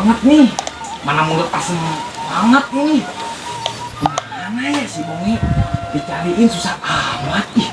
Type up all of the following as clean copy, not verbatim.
banget nih. Mana mulut asem banget nih. Mana ya si Bongi? Dicariin susah amat ih.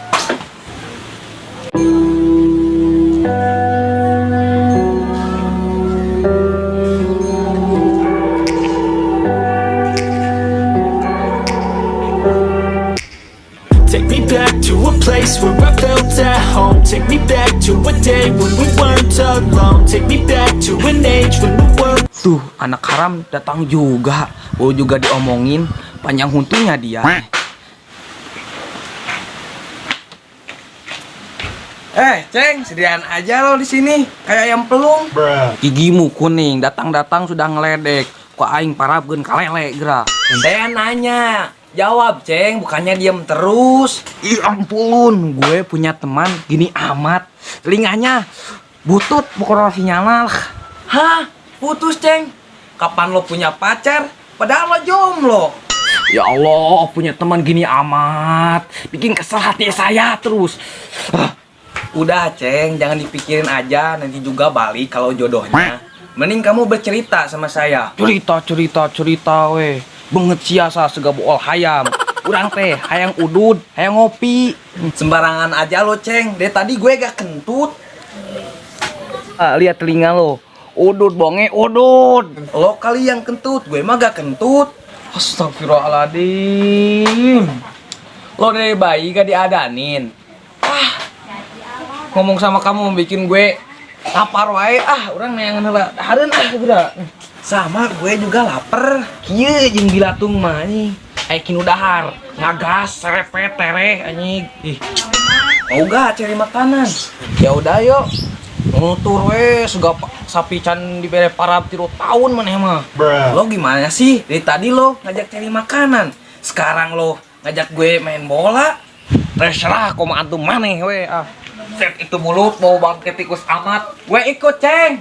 Take me back to a place where I felt at home. Take me back to a day when we weren't alone. Take me back to an age when the world. Tuh, anak haram datang juga. Oh, juga diomongin panjang huntunya dia. Ceng, sediaan aja lo di sini kayak ayam pelung. Gigimu kuning, datang-datang sudah ngeledek. Kok aing parabgeun kalele geura. Saya nanya, jawab Ceng, bukannya diem terus. Ih ampun, gue punya teman gini amat. Telinganya butut, bukan sinyal. Hah? Putus Ceng? Kapan lo punya pacar? Padahal lo jomblo. Ya Allah, punya teman gini amat. Bikin kesel hati saya terus. Udah Ceng, jangan dipikirin aja. Nanti juga balik kalau jodohnya. Mending kamu bercerita sama saya. Cerita weh. Banget siasa segabuol hayam. Urang teh hayang udud, hayang ngopi. Sembarangan aja lo Ceng. Dari tadi gue gak kentut. Lihat telinga lo. Udud bonge udud. Lo kali yang kentut, gue mah gak kentut. Astagfirullahaladzim. Lo dari bayi gak diadanin. Ngomong sama kamu bikin gue lapar wae. Urang neangan heula. Hareun udah. Sama gue juga lapar. Kieu jeung bilatung mah anjing. Kinu dahar, ngagas, serepet, tereh anjing. Ih. Mau gak cari makanan? Ya udah yuk. Nutur we sapi can dibere parab 3 tahun maneh mah. Lo gimana sih? Dari tadi lo ngajak cari makanan. Sekarang lo ngajak gue main bola. Terserah komo antum maneh we. Set itu mulut mau bangkit tikus amat. Gue ikut Ceng.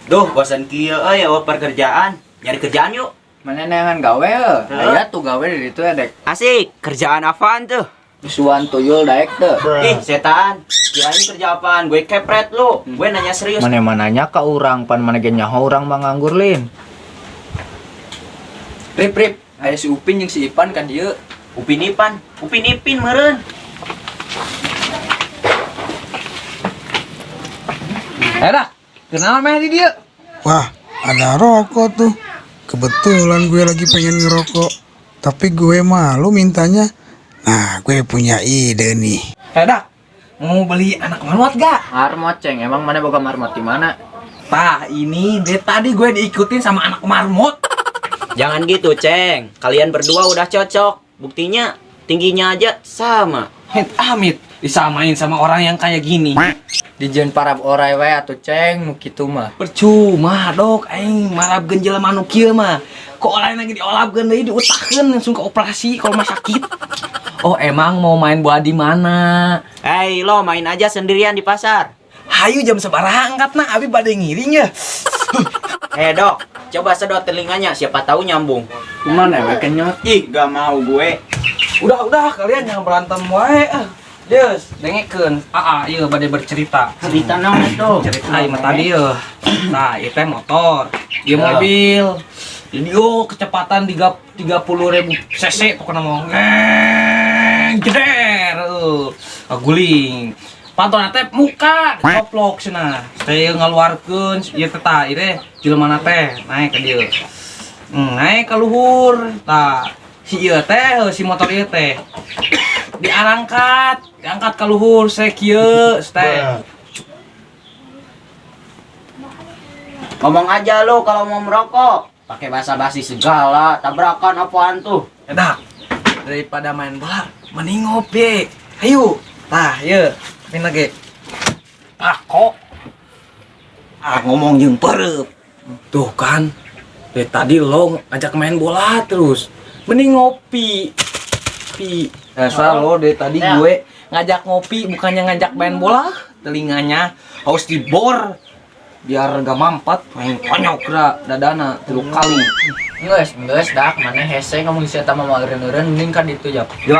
Duh, bosan kieu euy awal pekerjaan. Nyari kerjaan yuk. Mana neangan gawe aya tuh gawe di ditu ya dek. Asik, kerjaan apaan tuh? Isuan tuyul daek teu. Ih, setan. Kirain kerja apaan? Gue kepret lu. Gue nanya serius. Mana-mananya ka urang pan mana ge nyaho urang mah nganggur lin. Rip, aya si Upin jeung si Ipan kan dieu. Upin Ipin meureun. Dah, kenal meh di dia. Wah, ada rokok tuh. Kebetulan gue lagi pengen ngerokok. Tapi gue malu mintanya. Nah, gue punya ide nih. Dah, mau beli anak marmot gak? Marmot Ceng, emang mana boga marmot di mana? Ini dari tadi gue diikutin sama anak marmot. Jangan gitu, Ceng. Kalian berdua udah cocok. Buktinya tingginya aja sama. Amit disamain sama orang yang kayak gini. Dijeun parab orai we atuh Ceng, nu kitu mah. Percuma dok, aing marabkeun jelema nu kieu mah. Kok lain lagi diolapkeun deui diutakkeun langsung ke operasi kalau mah sakit. Oh, emang mau main bola di mana? Hei, lo main aja sendirian di pasar. Hayu jam sabaraha angkatna abi bade ngiring ya. Dok, coba sedot telinganya, siapa tahu nyambung. Kumaha we kenyot? Ih, gak mau gue. Udah kalian jangan berantem wae. Deus, dengekeun. Ieu bade bercerita. Cerita naon itu? Cerita ieu mah tadi yeuh. Nah, ieu teh motor, ieu mobil. Jadi kecepatan 30.000 cc pokoknya mau jeder. Guling. Pantona teh muka coplok cenah. Teh ngaluarkeun ieu teh tah ieu teh jelema teh naik ka dieu. Naik ka luhur. Tah si ieu teh si motor ieu teh diangkat ka luhur se kieu teh. Ngomong aja lo kalau mau merokok. Pakai basa-basi segala, tabrakan apaan tuh? Edak, daripada main bola, mending ngopi. Ayo, tah, ye, pina ge. Kok? Ngomong jeung pereup. Tuh kan, dari tadi lo ngajak main bola terus. Mending ngopi. Dasar lo dari tadi gue ngajak ngopi, bukannya ngajak main bola. Telinganya harus dibor. Biar gak mampat, main konyok ra dadana 3 kali. Geus dak, mana hese ngomong sia tah mah eureun-eureun mending kan ditu jap. Yo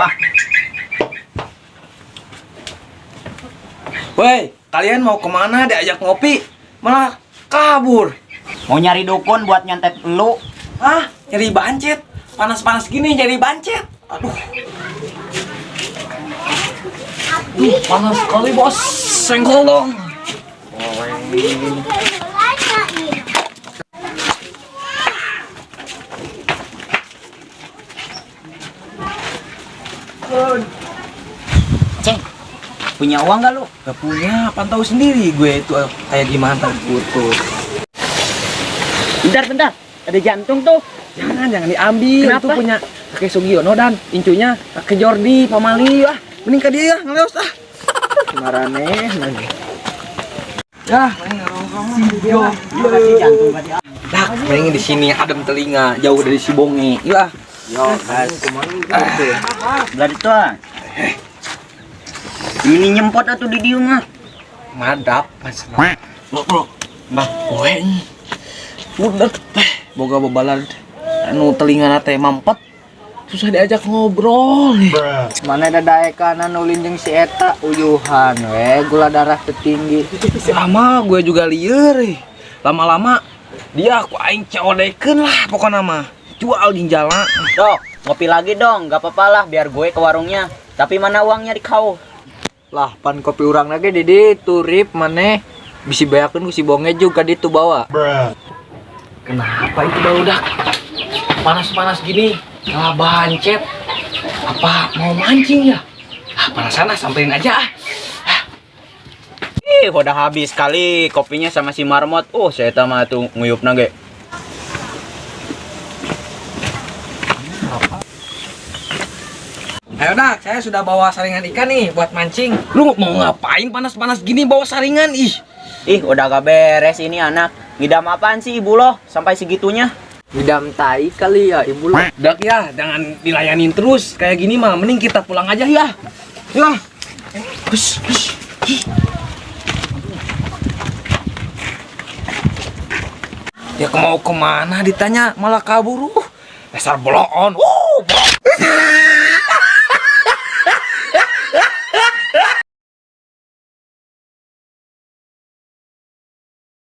Woi, kalian mau kemana diajak ngopi? malah kabur. Mau nyari dukun buat nyantet lu. Hah? Nyari bancet? Panas-panas gini nyari bancet? Aduh. Panas sekali bos. Senggol dong. Ceng, punya uang gak lu? Gak punya, pantau sendiri gue itu kayak gimana putus. Bentar, ada jantung tuh. Jangan diambil. Kenapa? Itu punya kakek Sugiono dan incunya kakek Jordi Pamali. Ah, mending ke dia ngeleos ah. Marane lagi. Ya, Kasih jantung gak dia? dah, mending di sini adem telinga, jauh dari si bonge. Iya. Yo, gas. Berarti tuh. Ini nyempot atau di dia mah? Madap, Mas. Bro. Mbah, poen. Udah, boga bebalad anu telinga teh mampet. Susah diajak ngobrol. Mana ada daekanan ulin jeung si eta uyuhan we gula darah tertinggi. Lama gue juga lieur. Lama-lama dia aku aing codekeun lah pokoknya mah. Jual ginjalna. Dok, ngopi lagi dong, gak apa-apa lah biar gue ke warungnya. Tapi mana uangnya di kau? Lah pan kopi urang lagi di turip maneh bisi bayakeun ku si bonge juga ditu bawa. Kenapa itu barudak? Panas-panas gini, malah bancet. Apa mau mancing ya? Ah, panasan ah, samperin aja ah. Ih, udah habis kali kopinya sama si marmot. Saya mah tuh nguyup nage. Ayo dak, saya sudah bawa saringan ikan nih buat mancing. Lu mau ngapain panas-panas gini bawa saringan ih? Ih, udah gak beres ini anak. Ngidam apaan sih ibu lo sampai segitunya? Ngidam tai kali ya ibu lo. Dak ya, jangan dilayanin terus kayak gini mah. Mending kita pulang aja ya. Ya. Hush. Ya mau kemana ditanya malah kabur. Dasar bolon.